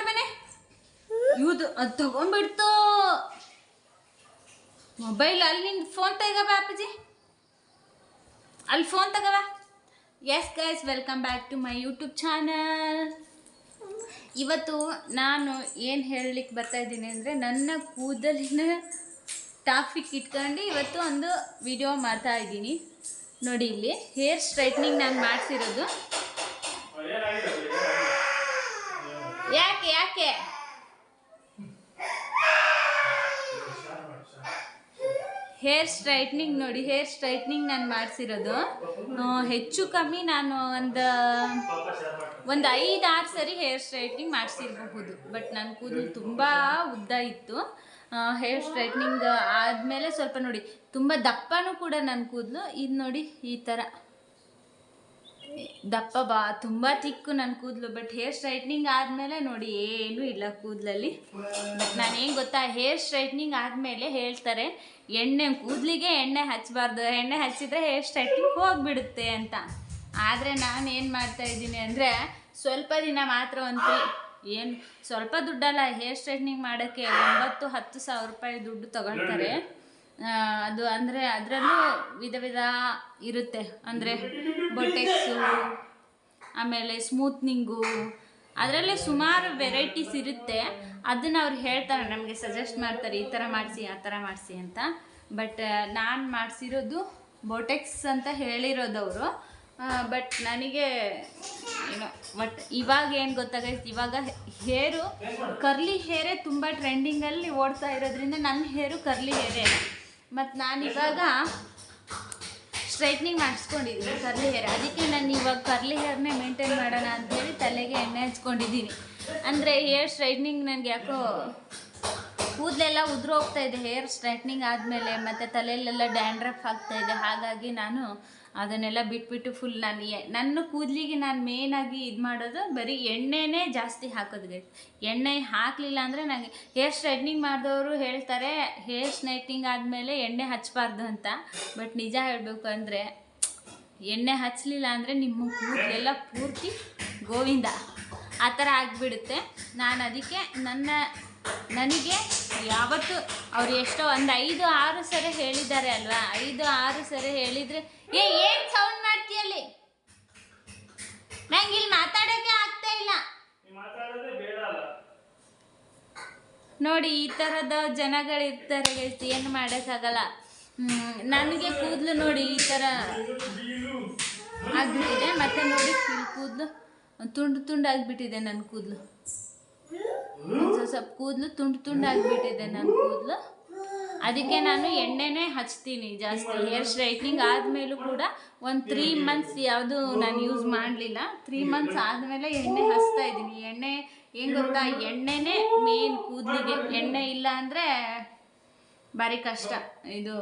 ಮನೆ ಇವ್ದು ಅದು ತಗೊಂಡ್ಬಿಡ್ತು ಮೊಬೈಲ್. ಅಲ್ಲಿ ನಿಂದು ಫೋನ್ ತಗವ ಅಪ್ಪಾಜಿ, ಅಲ್ಲಿ ಫೋನ್ ತಗವ. Yes guys, welcome back to my YouTube channel. ಇವತ್ತು ನಾನು ಏನು ಹೇಳಲಿಕ್ಕೆ ಬರ್ತಾ ಇದ್ದೀನಿ ಅಂದರೆ, ನನ್ನ ಕೂದಲಿನ ಟಾಪಿಕ್ ಇಟ್ಕೊಂಡು ಇವತ್ತು ಒಂದು ವಿಡಿಯೋ ಮಾಡ್ತಾ ಇದ್ದೀನಿ. ನೋಡಿ, ಇಲ್ಲಿ ಹೇರ್ ಸ್ಟ್ರೈಟ್ನಿಂಗ್ ನಾನು ಮಾಡಿಸಿರೋದು. ಯಾಕೆ ಯಾಕೆ ಹೇರ್ ಸ್ಟ್ರೈಟ್ನಿಂಗ್ ನೋಡಿ, ಹೇರ್ ಸ್ಟ್ರೈಟ್ನಿಂಗ್ ನಾನು ಮಾಡಿಸಿರೋದು. ಹೆಚ್ಚು ಕಮ್ಮಿ ನಾನು ಒಂದು 5-6 ಸರಿ ಹೇರ್ ಸ್ಟ್ರೈಟ್ನಿಂಗ್ ಮಾಡಿಸಿರಬಹುದು. ಬಟ್ ನನ್ನ ಕೂದಲು ತುಂಬ ಉದ್ದ ಇತ್ತು. ಹೇರ್ ಸ್ಟ್ರೈಟ್ನಿಂಗ್ ಆದಮೇಲೆ ಸ್ವಲ್ಪ ನೋಡಿ ತುಂಬ ದಪ್ಪನೂ ಕೂಡ ನನ್ನ ಕೂದಲು. ಇದು ನೋಡಿ ಈ ಥರ ದಪ್ಪ ತುಂಬ ತಿಕ್ಕು ನನ್ನ ಕೂದಲು. ಬಟ್ ಹೇರ್ ಸ್ಟ್ರೈಟ್ನಿಂಗ್ ಆದಮೇಲೆ ನೋಡಿ ಏನೂ ಇಲ್ಲ ಕೂದಲಲ್ಲಿ. ಬಟ್ ನಾನೇನು ಗೊತ್ತಾ, ಹೇರ್ ಸ್ಟ್ರೈಟ್ನಿಂಗ್ ಆದಮೇಲೆ ಹೇಳ್ತಾರೆ ಕೂದಲಿಗೆ ಎಣ್ಣೆ ಹಚ್ಚಬಾರ್ದು, ಎಣ್ಣೆ ಹಚ್ಚಿದ್ರೆ ಹೇರ್ ಸ್ಟ್ರೈಟ್ನಿಂಗ್ ಹೋಗಿಬಿಡುತ್ತೆ ಅಂತ. ಆದರೆ ನಾನು ಏನು ಮಾಡ್ತಾಯಿದ್ದೀನಿ ಅಂದರೆ, ಸ್ವಲ್ಪ ದಿನ ಮಾತ್ರ ಏನು ಸ್ವಲ್ಪ ದುಡ್ಡಲ್ಲ, ಹೇರ್ ಸ್ಟ್ರೈಟ್ನಿಂಗ್ ಮಾಡೋಕ್ಕೆ 9-10 ಸಾವಿರ ರೂಪಾಯಿ ದುಡ್ಡು ತಗೊಳ್ತಾರೆ. ಅದು ಅಂದರೆ ಅದರಲ್ಲೂ ವಿಧ ಇರುತ್ತೆ. ಅಂದರೆ ಬೊಟೆಕ್ಸು, ಆಮೇಲೆ ಸ್ಮೂತ್ನಿಂಗು, ಅದರಲ್ಲೇ ಸುಮಾರು ವೆರೈಟೀಸ್ ಇರುತ್ತೆ. ಅದನ್ನು ಅವ್ರು ಹೇಳ್ತಾರೆ, ನಮಗೆ ಸಜೆಸ್ಟ್ ಮಾಡ್ತಾರೆ, ಈ ಥರ ಮಾಡಿಸಿ ಆ ಥರ ಮಾಡಿಸಿ ಅಂತ. ಬಟ್ ನಾನು ಮಾಡಿಸಿರೋದು ಬೊಟೆಕ್ಸ್ ಅಂತ ಹೇಳಿರೋದವರು. ಬಟ್ ನನಗೆ ಏನೋ ಇವಾಗ ಏನು ಗೊತ್ತಾಗೈತೆ, ಇವಾಗ ಹೇರು ಕರ್ಲಿ ಹೇರೇ ತುಂಬ ಟ್ರೆಂಡಿಂಗಲ್ಲಿ ಓಡ್ತಾ ಇರೋದ್ರಿಂದ ನನ್ನ ಹೇರು ಕರ್ಲಿ ಹೇರೇ. ಮತ್ತು ನಾನು ಇವಾಗ ಸ್ಟ್ರೈಟ್ನಿಂಗ್ ಮಾಡಿಸ್ಕೊಂಡಿದ್ದೀನಿ ಕರ್ಲಿ ಹೇರ್. ಅದಕ್ಕೆ ನಾನು ಇವಾಗ ಕರ್ಲಿ ಹೇರ್ನೇ ಮೇಂಟೈನ್ ಮಾಡೋಣ ಅಂಥೇಳಿ ತಲೆಗೆ ಎಣ್ಣೆ ಹಚ್ಕೊಂಡಿದ್ದೀನಿ. ಅಂದರೆ ಹೇರ್ ಸ್ಟ್ರೈಟ್ನಿಂಗ್ ನನಗೆ ಯಾಕೋ ಕೂದಲೆಲ್ಲ ಉದುರು ಹೋಗ್ತಾ ಇದೆ ಹೇರ್ ಸ್ಟ್ರೈಟ್ನಿಂಗ್ ಆದಮೇಲೆ, ಮತ್ತು ತಲೆಯಲ್ಲೆಲ್ಲ ಡ್ಯಾಂಡ್ರಫ್ ಆಗ್ತಾಯಿದೆ. ಹಾಗಾಗಿ ನಾನು ಅದನ್ನೆಲ್ಲ ಬಿಟ್ಬಿಟ್ಟು ಫುಲ್ ನನ್ನ ಕೂದಲಿಗೆ ನಾನು ಮೇಯ್ನಾಗಿ ಇದು ಮಾಡೋದು ಬರೀ ಎಣ್ಣೆನೇ ಜಾಸ್ತಿ ಹಾಕೋದು. ಎಣ್ಣೆ ಹಾಕಲಿಲ್ಲ ಅಂದರೆ ನನಗೆ ಹೇರ್ ಸ್ಟ್ರೈಟ್ನಿಂಗ್ ಮಾಡಿದವರು ಹೇಳ್ತಾರೆ ಹೇರ್ ಸ್ಟ್ರೈಟ್ನಿಂಗ್ ಆದಮೇಲೆ ಎಣ್ಣೆ ಹಚ್ಚಬಾರ್ದು ಅಂತ. ಬಟ್ ನಿಜ ಹೇಳಬೇಕು ಅಂದರೆ, ಎಣ್ಣೆ ಹಚ್ಚಲಿಲ್ಲ ಅಂದರೆ ನಿಮ್ಮ ಕೂದಲೆಲ್ಲ ಪೂರ್ತಿ ಗೋವಿಂದ ಆ ಥರ ಆಗಿಬಿಡುತ್ತೆ. ನಾನು ಅದಕ್ಕೆ ನನಗೆ ಯಾವತ್ತು ಅವ್ರು ಎಷ್ಟೋ ಒಂದು 5-6 ಸರಿ ಹೇಳಿದ್ದಾರೆ ಅಲ್ವಾ, 5-6 ಸರಿ ಹೇಳಿದರೆ ಏನು ಸೌಂಡ್ ಮಾಡ್ತೀಯಲ್ಲಿ, ನಂಗೆ ಇಲ್ಲಿ ಮಾತಾಡೋಕ್ಕೆ ಆಗ್ತಾ ಇಲ್ಲ ನೋಡಿ. ಈ ಥರದ ಜನಗಳಿರ್ತಾರೆ, ಏನು ಮಾಡೋಕ್ಕಾಗಲ್ಲ. ನನಗೆ ಕೂದಲು ನೋಡಿ ಈ ಥರ ಆಗಿಬಿಟ್ಟಿದೆ. ಮತ್ತು ನೋಡಿ ಕೂದಲು ತುಂಡು ಆಗಿಬಿಟ್ಟಿದೆ ನನ್ನ ಕೂದಲು. ಸ್ವಲ್ಪ ಕೂದಲು ತುಂಡು ಆಗಿಬಿಟ್ಟಿದೆ ನನ್ನ ಕೂದಲು. ಅದಕ್ಕೆ ನಾನು ಎಣ್ಣೆನೇ ಹಚ್ತೀನಿ ಜಾಸ್ತಿ. ಹೇರ್ ಸ್ಟ್ರೈಟ್ನಿಂಗ್ ಆದಮೇಲೂ ಕೂಡ ಒಂದು 3 ಮಂತ್ಸ್ ಯಾವುದು ನಾನು ಯೂಸ್ ಮಾಡಲಿಲ್ಲ. 3 ಮಂತ್ಸ್ ಆದಮೇಲೆ ಎಣ್ಣೆ ಹಚ್ತಾ ಇದ್ದೀನಿ. ಎಣ್ಣೆ ಏನು ಗೊತ್ತಾ, ಎಣ್ಣೆನೇ ಮೇನ್ ಕೂದಲಿಗೆ. ಎಣ್ಣೆ ಇಲ್ಲ ಅಂದರೆ ಭಾರಿ ಕಷ್ಟ. ಇದು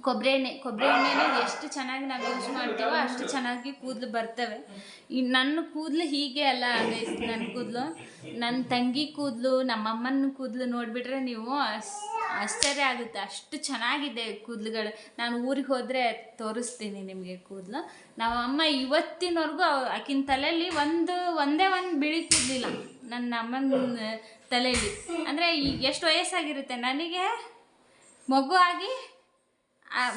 ಕೊಬ್ಬರಿ ಎಣ್ಣೆನೇ ಎಷ್ಟು ಚೆನ್ನಾಗಿ ನಾವು ಯೂಸ್ ಮಾಡ್ತೀವೋ ಅಷ್ಟು ಚೆನ್ನಾಗಿ ಕೂದಲು ಬರ್ತವೆ. ನನ್ನ ಕೂದಲು ಹೀಗೆ ಅಲ್ಲ ಗೈಸ್. ನನ್ನ ಕೂದಲು, ನನ್ನ ತಂಗಿ ಕೂದಲು, ನಮ್ಮಮ್ಮನ ಕೂದಲು ನೋಡಿಬಿಟ್ರೆ ನೀವು ಆಶ್ಚರ್ಯ ಆಗುತ್ತೆ, ಅಷ್ಟು ಚೆನ್ನಾಗಿದೆ ಕೂದಲುಗಳು. ನಾನು ಊರಿಗೆ ಹೋದರೆ ತೋರಿಸ್ತೀನಿ ನಿಮಗೆ ಕೂದಲು. ನಮ್ಮಮ್ಮ ಇವತ್ತಿನವರೆಗೂ ಆಕಿನ ತಲೆಯಲ್ಲಿ ಒಂದೇ ಬಿಳಿ ಕೂದಲಿಲ್ಲ ನನ್ನ ಅಮ್ಮನ ತಲೆಯಲ್ಲಿ. ಅಂದರೆ ಈಗ ಎಷ್ಟು ವಯಸ್ಸಾಗಿರುತ್ತೆ, ನನಗೆ ಮಗು ಆಗಿ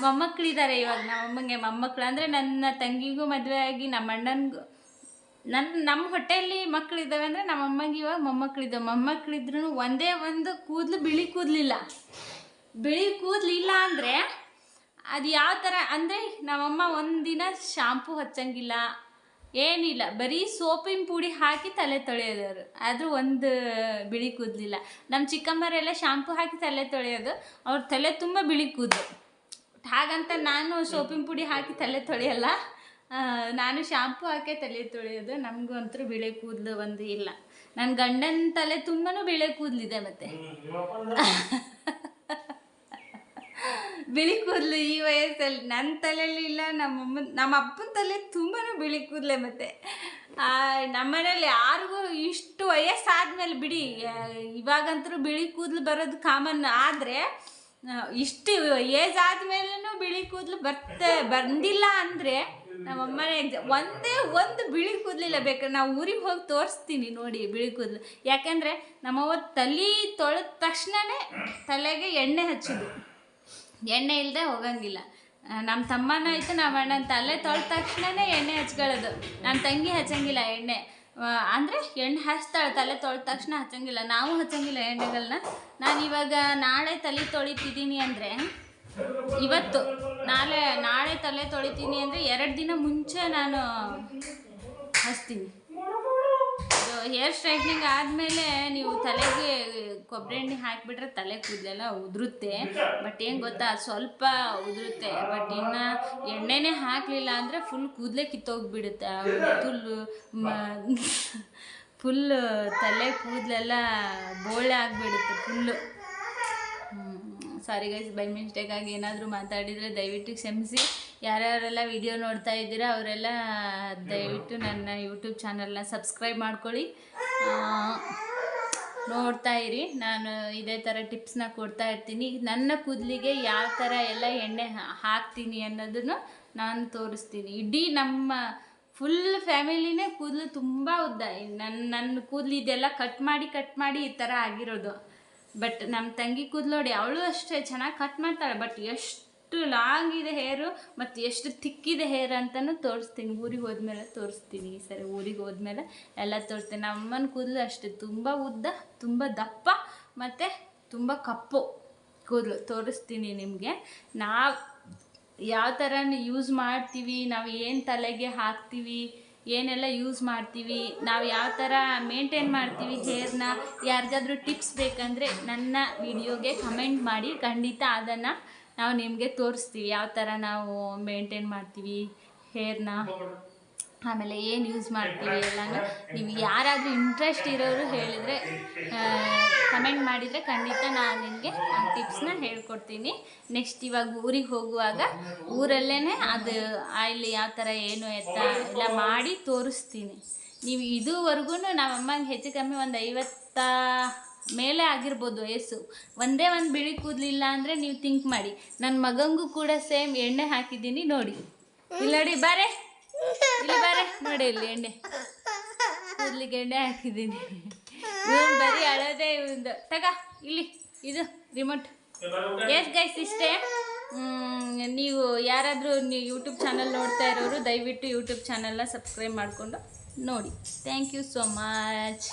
ಮೊಮ್ಮಕ್ಕಳಿದ್ದಾರೆ ಇವಾಗ. ನಮ್ಮಮ್ಮಂಗೆ ಮೊಮ್ಮಕ್ಕಳು ಅಂದರೆ ನನ್ನ ತಂಗಿಗೂ ಮದುವೆ ಆಗಿ ನಮ್ಮ ಅಣ್ಣನಿಗೂ ನಮ್ಮ ಹೊಟ್ಟೆಯಲ್ಲಿ ಮಕ್ಕಳಿದ್ದಾವೆ. ಅಂದರೆ ನಮ್ಮಮ್ಮಂಗೆ ಇವಾಗ ಮೊಮ್ಮಕ್ಕಳಿದ್ರೂ ಒಂದೇ ಕೂದಲು ಬಿಳಿ ಕೂದಲಿಲ್ಲ. ಬಿಳಿ ಕೂದಲಿಲ್ಲ ಅಂದರೆ ಅದು ಯಾವ ಥರ ಅಂದರೆ, ನಮ್ಮಮ್ಮ ಒಂದಿನ ಶಾಂಪು ಹಚ್ಚಂಗಿಲ್ಲ, ಏನಿಲ್ಲ, ಬರೀ ಸೋಪಿನ ಪುಡಿ ಹಾಕಿ ತಲೆ ತೊಳೆಯೋದವರು. ಅದು ಒಂದು ಬಿಳಿ ಕೂದಲಿಲ್ಲ. ನಮ್ಮ ಚಿಕ್ಕಮ್ಮರೆಲ್ಲ ಶಾಂಪು ಹಾಕಿ ತಲೆ ತೊಳೆಯೋದು, ಅವ್ರ ತಲೆ ತುಂಬ ಬಿಳಿ ಕೂದಲು. ಹಾಗಂತ ನಾನು ಸೋಪಿನ ಪುಡಿ ಹಾಕಿ ತಲೆ ತೊಳೆಯಲ್ಲ, ನಾನು ಶಾಂಪು ಹಾಕಿ ತಲೆ ತೊಳೆಯೋದು. ನಮಗೂ ಅಂತೂ ಬಿಳೆ ಕೂದಲು ಒಂದು ಇಲ್ಲ. ನನ್ನ ಗಂಡನ ತಲೆ ತುಂಬಾ ಬಿಳೆ ಕೂದಲಿದೆ. ಮತ್ತು ಬಿಳಿ ಕೂದಲು ಈ ವಯಸ್ಸಲ್ಲಿ ನನ್ನ ತಲೆಯಲ್ಲಿ ಇಲ್ಲ, ನಮ್ಮ ಅಪ್ಪನ ತಲೆ ತುಂಬಾ ಬಿಳಿ ಕೂದಲೇ. ಮತ್ತು ನಮ್ಮನೇಲಿ ಯಾರಿಗೂ ಇಷ್ಟು ವಯಸ್ಸಾದ್ಮೇಲೆ ಬಿಡಿ, ಇವಾಗಂತೂ ಬಿಳಿ ಕೂದಲು ಬರೋದು ಕಾಮನ್. ಆದರೆ ಇಷ್ಟು ಏಜ್ ಆದಮೇಲೂ ಬಿಳಿ ಕೂದಲು ಬಂದಿಲ್ಲ ಅಂದರೆ ನಮ್ಮಮ್ಮನೇ ಒಂದೇ ಒಂದು ಬಿಳಿ ಕೂದಲಿಲ್ಲ, ಬೇಕಾದ್ರೆ ನಾವು ಊರಿಗೆ ಹೋಗಿ ತೋರಿಸ್ತೀನಿ ನೋಡಿ ಬಿಳಿ ಕೂದಲು. ಯಾಕೆಂದರೆ ನಮ್ಮವ್ವ ತಲೆ ತೊಳೆದ ತಕ್ಷಣವೇ ತಲೆಗೆ ಎಣ್ಣೆ ಹಚ್ಚೋದು, ಎಣ್ಣೆ ಇಲ್ಲದೆ ಹೋಗಂಗಿಲ್ಲ. ನಮ್ಮ ತಮ್ಮನ ಆಯಿತು ನಮ್ಮ ಅಣ್ಣನ ತಲೆ ತೊಳೆದ ತಕ್ಷಣವೇ ಎಣ್ಣೆ ಹಚ್ಕೊಳ್ಳೋದು. ನನ್ನ ತಂಗಿ ಹಚ್ಚಂಗಿಲ್ಲ ಎಣ್ಣೆ, ಅಂದರೆ ಎಣ್ಣೆ ಹಚ್ತಾಳೆ, ತಲೆ ತೊಳೆದ ತಕ್ಷಣ ಹಚ್ಚಂಗಿಲ್ಲ, ನಾವು ಹಚ್ಚಂಗಿಲ್ಲ ಎಣ್ಣೆಗಳನ್ನ. ನಾನು ಇವಾಗ ನಾಳೆ ತಲೆ ತೊಳಿತಿದ್ದೀನಿ ಅಂದರೆ ಇವತ್ತು ನಾಳೆ ತಲೆ ತೊಳಿತೀನಿ ಅಂದರೆ 2 ದಿನ ಮುಂಚೆ ನಾನು ಹಚ್ತೀನಿ. ಹೇರ್ ಸ್ಟ್ರೈಟ್ನಿಂಗ್ ಆದಮೇಲೆ ನೀವು ತಲೆಗೆ ಕೊಬ್ಬರಿ ಎಣ್ಣೆ ಹಾಕಿಬಿಟ್ರೆ ತಲೆ ಕೂದಲೆಲ್ಲ ಉದುರುತ್ತೆ. ಬಟ್ ಏನು ಗೊತ್ತಾ, ಸ್ವಲ್ಪ ಉದುರುತ್ತೆ. ಬಟ್ ಇನ್ನು ಎಣ್ಣೆನೇ ಹಾಕಲಿಲ್ಲ ಅಂದರೆ ಫುಲ್ ಕೂದಲೇ ಕಿತ್ತೋಗಿಬಿಡುತ್ತೆ. ಫುಲ್ಲು ತಲೆ ಕೂದಲೆಲ್ಲ ಬೋಳೆ ಆಗಿಬಿಡುತ್ತೆ ಫುಲ್ಲು. ಸಾರಿ ಗೈಸ್, ಬೈ ಮಿಸ್ಟೇಕಾಗಿ ಏನಾದರೂ ಮಾತಾಡಿದರೆ ದಯವಿಟ್ಟು ಕ್ಷಮಿಸಿ. ಯಾರ್ಯಾರೆಲ್ಲ ವಿಡಿಯೋ ನೋಡ್ತಾ ಇದ್ದೀರಾ ಅವರೆಲ್ಲ ದಯವಿಟ್ಟು ನನ್ನ ಯೂಟ್ಯೂಬ್ ಚಾನಲ್ನ ಸಬ್ಸ್ಕ್ರೈಬ್ ಮಾಡ್ಕೊಳ್ಳಿ, ನೋಡ್ತಾ ಇರಿ. ನಾನು ಇದೇ ಥರ ಟಿಪ್ಸ್ನ ಕೊಡ್ತಾ ಇರ್ತೀನಿ. ನನ್ನ ಕೂದಲಿಗೆ ಯಾವ ಥರ ಎಲ್ಲ ಎಣ್ಣೆ ಹಾಕ್ತೀನಿ ಅನ್ನೋದನ್ನು ನಾನು ತೋರಿಸ್ತೀನಿ. ಇಡೀ ನಮ್ಮ ಫುಲ್ ಫ್ಯಾಮಿಲಿನೇ ಕೂದಲು ತುಂಬ ಉದ್ದ. ನನ್ನ ಕೂದಲು ಇದೆಲ್ಲ ಕಟ್ ಮಾಡಿ ಈ ಥರ ಆಗಿರೋದು. ಬಟ್ ನಮ್ಮ ತಂಗಿ ಕೂದಲು ನೋಡಿ, ಅವಳು ಅಷ್ಟೇ ಚೆನ್ನಾಗಿ ಕಟ್ ಮಾಡ್ತಾಳೆ. ಬಟ್ ಎಷ್ಟು ಲಾಂಗ್ ಇದೆ ಹೇರು ಮತ್ತು ಎಷ್ಟು ತಿಕ್ಕಿದೆ ಹೇರ್ ಅಂತಲೂ ತೋರಿಸ್ತೀನಿ. ಊರಿಗೆ ಹೋದ್ಮೇಲೆ ತೋರಿಸ್ತೀನಿ. ಈ ಸರಿ ಊರಿಗೆ ಹೋದ್ಮೇಲೆ ಎಲ್ಲ ತೋರಿಸ್ತೀನಿ. ನಮ್ಮನ ಕೂದಲು ಅಷ್ಟೇ ತುಂಬ ಉದ್ದ, ತುಂಬ ದಪ್ಪ ಮತ್ತು ತುಂಬ ಕಪ್ಪು ಕೂದಲು ತೋರಿಸ್ತೀನಿ ನಿಮಗೆ. ನಾವು ಯಾವ ಥರ ಯೂಸ್ ಮಾಡ್ತೀವಿ, ನಾವು ಏನು ತಲೆಗೆ ಹಾಕ್ತೀವಿ, ಏನೆಲ್ಲ ಯೂಸ್ ಮಾಡ್ತೀವಿ, ನಾವು ಯಾವ ಥರ ಮೇಂಟೈನ್ ಮಾಡ್ತೀವಿ ಹೇರ್ನ, ಯಾರಿಗಾದ್ರೂ ಟಿಪ್ಸ್ ಬೇಕಂದರೆ ನನ್ನ ವಿಡಿಯೋಗೆ ಕಮೆಂಟ್ ಮಾಡಿ. ಖಂಡಿತ ಅದನ್ನು ನಾವು ನಿಮಗೆ ತೋರಿಸ್ತೀವಿ, ಯಾವ ಥರ ನಾವು ಮೇಂಟೈನ್ ಮಾಡ್ತೀವಿ ಹೇರ್ನ, ಆಮೇಲೆ ಏನು ಯೂಸ್ ಮಾಡ್ತೀವಿ ಎಲ್ಲನೂ. ನೀವು ಯಾರಾದರೂ ಇಂಟ್ರೆಸ್ಟ್ ಇರೋರು ಹೇಳಿದರೆ ಕಮೆಂಟ್ ಮಾಡಿದರೆ ಖಂಡಿತ ನಾನು ನಿಮಗೆ ಆ ಟಿಪ್ಸ್ನ ಹೇಳ್ಕೊಡ್ತೀನಿ. ನೆಕ್ಸ್ಟ್ ಇವಾಗ ಊರಿಗೆ ಹೋಗುವಾಗ ಊರಲ್ಲೇ ಅದು ಆಯಿಲ್ ಯಾವ ಥರ ಏನು ಎತ್ತ ಎಲ್ಲ ಮಾಡಿ ತೋರಿಸ್ತೀನಿ. ನೀವು ಇದುವರೆಗೂ ನಮ್ಮಮ್ಮಂಗೆ ಹೆಚ್ಚು ಕಮ್ಮಿ ಒಂದು 50 ಮೇಲೆ ಆಗಿರ್ಬೋದು ವಯಸ್ಸು. ಒಂದೇ ಒಂದು ಬಿಳಿ ಕೂದಲಿಲ್ಲ ಅಂದರೆ ನೀವು ಥಿಂಕ್ ಮಾಡಿ. ನನ್ನ ಮಗಂಗೂ ಕೂಡ ಸೇಮ್ ಎಣ್ಣೆ ಹಾಕಿದ್ದೀನಿ ನೋಡಿ. ಇಲ್ಲಿ ನೋಡಿ, ಬಾರೆ ಇಲ್ಲಿ ಬಾರೆ ನೋಡಿ, ಇಲ್ಲಿ ಎಣ್ಣೆ ಕೂದಲಿಗೆ ಎಣ್ಣೆ ಹಾಕಿದ್ದೀನಿ. ಇವನು ಬರೀ ಅಳೋದೇ ಇವಂದು. ತಗ ಇಲ್ಲಿ ಇದು ರಿಮೋಟ್. ಎಸ್ ಗೈಸ್, ಇಷ್ಟೇ. ನೀವು ಯಾರಾದರೂ ಯೂಟ್ಯೂಬ್ ಚಾನಲ್ ನೋಡ್ತಾ ಇರೋರು ದಯವಿಟ್ಟು ಯೂಟ್ಯೂಬ್ ಚಾನಲ್ನ ಸಬ್ಸ್ಕ್ರೈಬ್ ಮಾಡಿಕೊಂಡು ನೋಡಿ. Thank you so much.